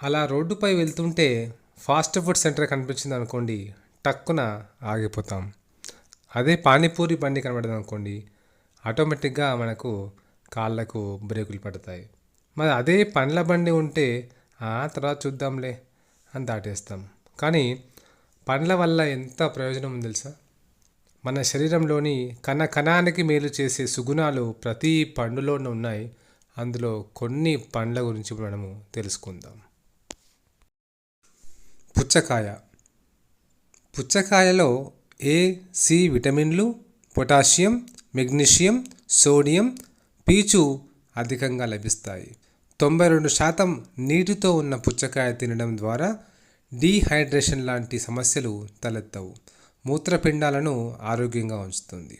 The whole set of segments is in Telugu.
అలా రోడ్డుపై వెళ్తుంటే ఫాస్ట్ ఫుడ్ సెంటర్ కనిపించింది అనుకోండి, టక్కున ఆగిపోతాం. అదే పానీపూరి బండి కనబడింది అనుకోండి, ఆటోమేటిక్గా మనకు కాళ్ళకు బ్రేకులు పడతాయి. మరి అదే పండ్ల బండి ఉంటే తర్వాత చూద్దాంలే అని దాటేస్తాం. కానీ పండ్ల వల్ల ఎంత ప్రయోజనం ఉంది తెలుసా? మన శరీరంలోని కణ కణానికి మేలు చేసే సుగుణాలు ప్రతి పండులోనే ఉన్నాయి. అందులో కొన్ని పండ్ల గురించి మనము తెలుసుకుందాం. పుచ్చకాయ. పుచ్చకాయలో ఏ, సి విటమిన్లు, పొటాషియం, మెగ్నీషియం, సోడియం, పీచు అధికంగా లభిస్తాయి. 92% నీటితో ఉన్న పుచ్చకాయ తినడం ద్వారా డీహైడ్రేషన్ లాంటి సమస్యలు తలెత్తవు. మూత్రపిండాలను ఆరోగ్యంగా ఉంచుతుంది.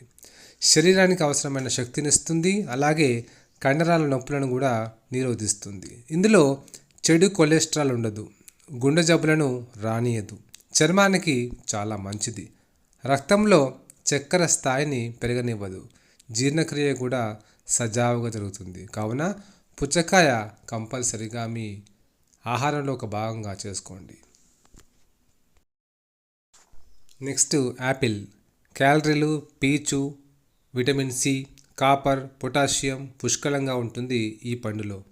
శరీరానికి అవసరమైన శక్తినిస్తుంది. అలాగే కండరాల నొప్పులను కూడా నిరోధిస్తుంది. ఇందులో చెడు కొలెస్ట్రాల్ ఉండదు. గుండె జబ్బులను రానియదు. చర్మానికి చాలా మంచిది. రక్తంలో చక్కెర స్థాయిని పెరగనివ్వదు. జీర్ణక్రియ కూడా సజావుగా జరుగుతుంది. కావున పుచ్చకాయ కంపల్సరిగా మీ ఆహారంలో ఒక భాగంగా చేసుకోండి. Next Apple. క్యాలరీలు, పీచు, విటమిన్ సి, కాపర్, పొటాషియం పుష్కలంగా ఉంటుంది ఈ పండులో.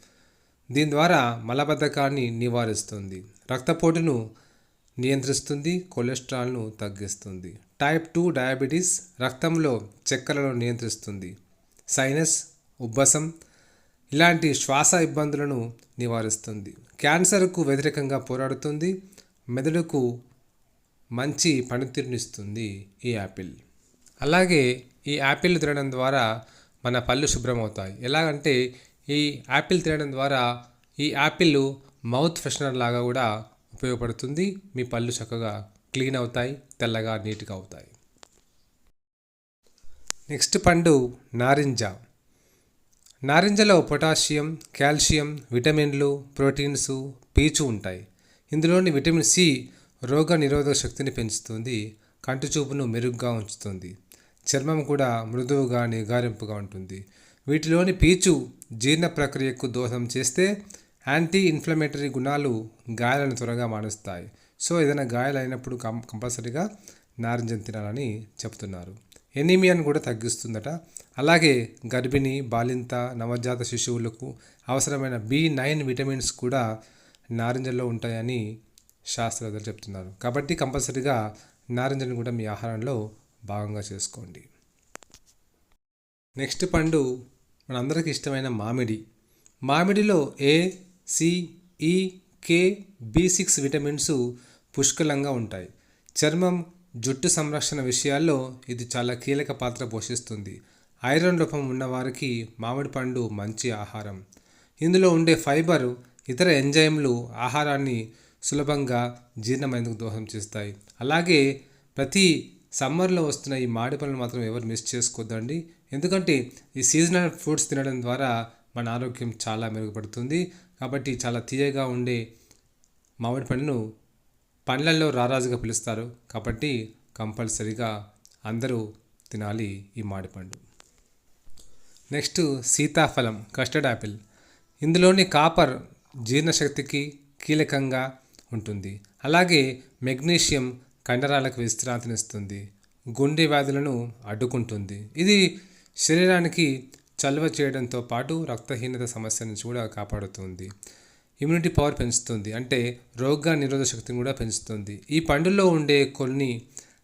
దీని ద్వారా మలబద్ధకాన్ని నివారిస్తుంది. రక్తపోటును నియంత్రిస్తుంది. కొలెస్ట్రాల్ను తగ్గిస్తుంది. టైప్ 2 డయాబెటీస్, రక్తంలో చక్కెరను నియంత్రిస్తుంది. సైనస్, ఉబ్బసం ఇలాంటి శ్వాస ఇబ్బందులను నివారిస్తుంది. క్యాన్సర్కు వ్యతిరేకంగా పోరాడుతుంది. మెదడుకు మంచి పనితీరునిస్తుంది ఈ యాపిల్. అలాగే ఈ యాపిల్ తినడం ద్వారా మన పళ్ళు శుభ్రమవుతాయి. ఎలాగంటే ఈ యాపిల్ తినడం ద్వారా ఈ యాపిల్ మౌత్ ఫ్రెషనర్ లాగా కూడా ఉపయోగపడుతుంది. మీ పళ్ళు చక్కగా క్లీన్ అవుతాయి, తెల్లగా నీట్గా అవుతాయి. నెక్స్ట్ పండు నారింజ. నారింజలో పొటాషియం, కాల్షియం, విటమిన్లు, ప్రోటీన్స్, పీచు ఉంటాయి. ఇందులోని విటమిన్ సి రోగ నిరోధక శక్తిని పెంచుతుంది. కంటి చూపును మెరుగ్గా ఉంచుతుంది. చర్మం కూడా మృదువుగా నిగారింపుగా ఉంటుంది. వీటిలోని పీచు జీర్ణ ప్రక్రియకు దోహదం చేస్తే యాంటీ ఇన్ఫ్లమేటరీ గుణాలు గాయాలను త్వరగా మానుస్తాయి. సో ఏదైనా గాయాలు అయినప్పుడు కంపల్సరీగా నారింజను తినాలని చెప్తున్నారు. ఎనీమియాను కూడా తగ్గిస్తుందట. అలాగే గర్భిణీ, బాలింత, నవజాత శిశువులకు అవసరమైన B9 విటమిన్స్ కూడా నారింజలో ఉంటాయని శాస్త్రవేత్తలు చెప్తున్నారు. కాబట్టి కంపల్సరీగా నారింజను కూడా మీ ఆహారంలో భాగంగా చేసుకోండి. నెక్స్ట్ పండు మనందరికీ ఇష్టమైన మామిడి. మామిడిలో ఏ, సి, ఈ, కే, B6 విటమిన్స్ పుష్కలంగా ఉంటాయి. చర్మం, జుట్టు సంరక్షణ విషయాల్లో ఇది చాలా కీలక పాత్ర పోషిస్తుంది. ఐరన్ లోపం ఉన్నవారికి మామిడి పండు మంచి ఆహారం. ఇందులో ఉండే ఫైబర్, ఇతర ఎంజైమ్లు ఆహారాన్ని సులభంగా జీర్ణమైనందుకు దోహదం చేస్తాయి. అలాగే ప్రతి సమ్మర్లో వస్తున్న ఈ మామిడి పళ్ళను మాత్రం ఎవరు మిస్ చేసుకోవద్దండి. ఎందుకంటే ఈ సీజనల్ ఫ్రూట్స్ తినడం ద్వారా మన ఆరోగ్యం చాలా మెరుగుపడుతుంది. కాబట్టి చాలా తీయగా ఉండే మామిడి పండును పండ్లల్లో రారాజుగా పిలుస్తారు. కాబట్టి కంపల్సరీగా అందరూ తినాలి ఈ మామిడిపండు. నెక్స్ట్ సీతాఫలం, కస్టర్డ్ యాపిల్. ఇందులోని కాపర్ జీర్ణశక్తికి కీలకంగా ఉంటుంది. అలాగే మెగ్నీషియం కండరాలకు విశ్రాంతినిస్తుంది. గుండె వ్యాధులను అడ్డుకుంటుంది. ఇది శరీరానికి చలువ చేయడంతో పాటు రక్తహీనత సమస్య నుంచి కూడా కాపాడుతుంది. ఇమ్యూనిటీ పవర్ పెంచుతుంది. అంటే రోగ నిరోధక శక్తిని కూడా పెంచుతుంది. ఈ పండులో ఉండే కొన్ని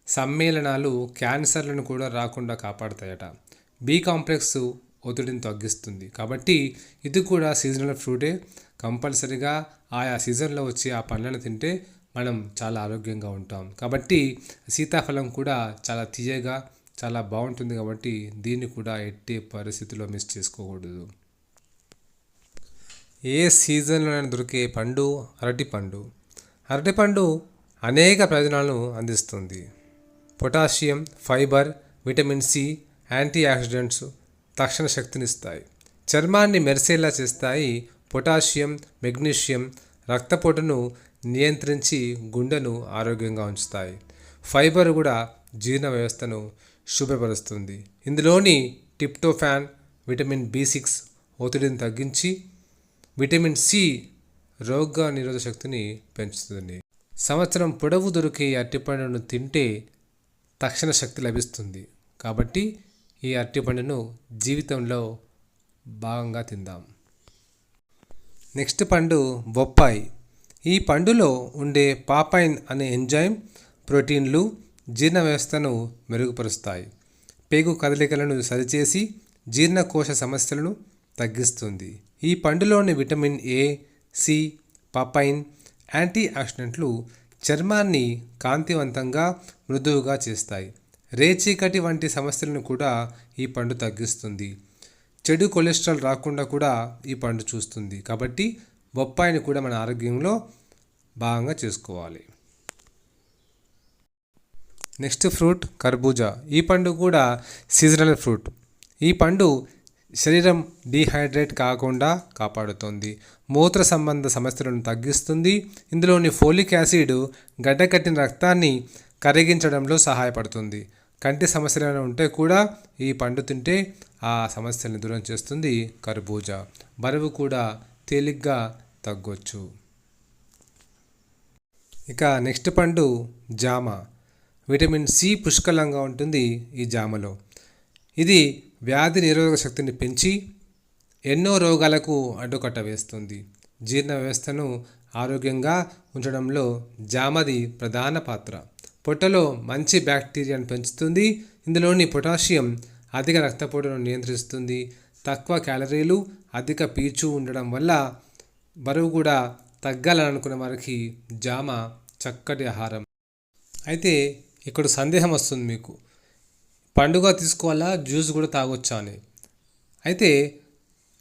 సమ్మేళనాలు క్యాన్సర్లను కూడా రాకుండా కాపాడుతాయట. బి కాంప్లెక్స్ ఒత్తిడిని తగ్గిస్తుంది. కాబట్టి ఇది కూడా సీజనల్ ఫ్రూటే. కంపల్సరీగా ఆయా సీజన్లో వచ్చి ఆ పండ్లను తింటే మనం చాలా ఆరోగ్యంగా ఉంటాం. కాబట్టి సీతాఫలం కూడా చాలా తీయగా చాలా బాగుంటుంది. కాబట్టి దీన్ని కూడా ఎట్టి పరిస్థితుల్లో మిస్ చేసుకోకూడదు. ఏ సీజన్లో దొరికే పండు అరటిపండు. అరటిపండు అనేక ప్రయోజనాలను అందిస్తుంది. Potassium, fibre, vitamin C, antioxidants తక్షణ శక్తినిస్తాయి. చర్మాన్ని మెరిసేలా చేస్తాయి. పొటాషియం, మెగ్నీషియం రక్తపోటును నియంత్రించి గుండెను ఆరోగ్యంగా ఉంచుతాయి. ఫైబర్ కూడా జీర్ణ వ్యవస్థను శుభ్రపరుస్తుంది. ఇందులోని టిప్టోఫాన్, విటమిన్ B6 ఒత్తిడిని తగ్గించి విటమిన్ సి రోగ నిరోధక శక్తిని పెంచుతుంది. సంవత్సరం పొడవు దొరికే ఈ అరటిపండును తింటే తక్షణ శక్తి లభిస్తుంది. కాబట్టి ఈ అరటిపండును జీవితంలో భాగంగా తిందాం. నెక్స్ట్ పండు బొప్పాయి. ఈ పండులో ఉండే పాపైన్ అనే ఎంజైమ్ ప్రోటీన్లు జీర్ణ వ్యవస్థను మెరుగుపరుస్తాయి. పేగు కదలికలను సరిచేసి జీర్ణకోశ సమస్యలను తగ్గిస్తుంది. ఈ పండులోని vitamin A, C, papain, anti ఆక్సిడెంట్లు చర్మాన్ని కాంతివంతంగా మృదువుగా చేస్తాయి. రేచీకటి వంటి సమస్యలను కూడా ఈ పండు తగ్గిస్తుంది. చెడు కొలెస్ట్రాల్ రాకుండా కూడా ఈ పండు చూస్తుంది. కాబట్టి బొప్పాయిని కూడా మన ఆరోగ్యంలో భాగంగా చేసుకోవాలి. నెక్స్ట్ ఫ్రూట్ కర్బూజా. ఈ పండు కూడా సీజనల్ ఫ్రూట్. ఈ పండు శరీరం డీహైడ్రేట్ కాకుండా కాపాడుతుంది. మూత్ర సంబంధ సమస్యలను తగ్గిస్తుంది. ఇందులోని ఫోలిక్ యాసిడ్ గడ్డకట్టిన రక్తాన్ని కరిగించడంలో సహాయపడుతుంది. కంటి సమస్యలు ఉంటే కూడా ఈ పండు తింటే ఆ సమస్యలను దూరం చేస్తుంది కర్బూజా. బరువు కూడా తేలిగ్గా తగ్గొచ్చు. ఇక నెక్స్ట్ పండు జామ. విటమిన్ సి పుష్కలంగా ఉంటుంది ఈ జామలో. ఇది వ్యాధి నిరోధక శక్తిని పెంచి ఎన్నో రోగాలకు అడ్డుకట్ట వేస్తుంది. జీర్ణ వ్యవస్థను ఆరోగ్యంగా ఉంచడంలో జామది ప్రధాన పాత్ర. పొట్టలో మంచి బ్యాక్టీరియాను పెంచుతుంది. ఇందులోని పొటాషియం అధిక రక్తపోటును నియంత్రిస్తుంది. తక్కువ క్యాలరీలు, అధిక పీచు ఉండడం వల్ల బరువు కూడా తగ్గాలనుకునే వారికి జామ చక్కటి ఆహారం. అయితే ఇక్కడ సందేహం వస్తుంది మీకు, పండుగ తీసుకోవాలా, జ్యూస్ కూడా తాగొచ్చా అని. అయితే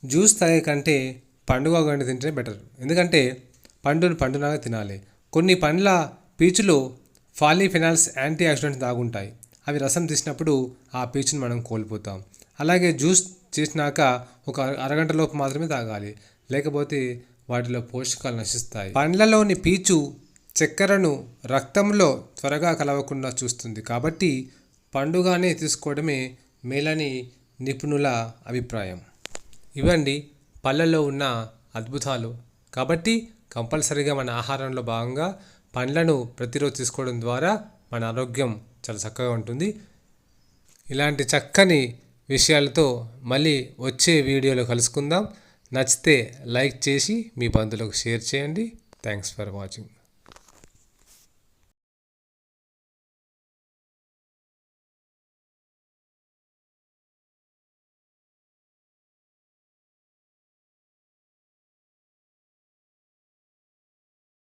జ్యూస్ తాగే కంటే పండుగ గంట తింటే బెటర్. ఎందుకంటే పండులాగా తినాలి. కొన్ని పండ్ల పీచులో పాలీఫెనాల్స్ యాంటీ ఆక్సిడెంట్స్ దాగుంటాయి. అవి రసం తీసినప్పుడు ఆ పీచుని మనం కోల్పోతాం. అలాగే జ్యూస్ చేసినాక ఒక అరగంటలోపు మాత్రమే తాగాలి, లేకపోతే వాటిలో పోషకాలు నశిస్తాయి. పండ్లలోని పీచు చక్కెరను రక్తంలో త్వరగా కలవకుండా చూస్తుంది. కాబట్టి పండుగానే తీసుకోవడమే మేలని నిపుణుల అభిప్రాయం. ఇవండి పళ్ళల్లో ఉన్న అద్భుతాలు. కాబట్టి కంపల్సరీగా మన ఆహారంలో భాగంగా పండ్లను ప్రతిరోజు తీసుకోవడం ద్వారా మన ఆరోగ్యం చాలా చక్కగా ఉంటుంది. ఇలాంటి చక్కని విషయాలతో మళ్ళీ వచ్చే వీడియోలో కలుసుకుందాం. నచ్చితే లైక్ చేసి మీ బంధువులకు షేర్ చేయండి. Thanks for watching.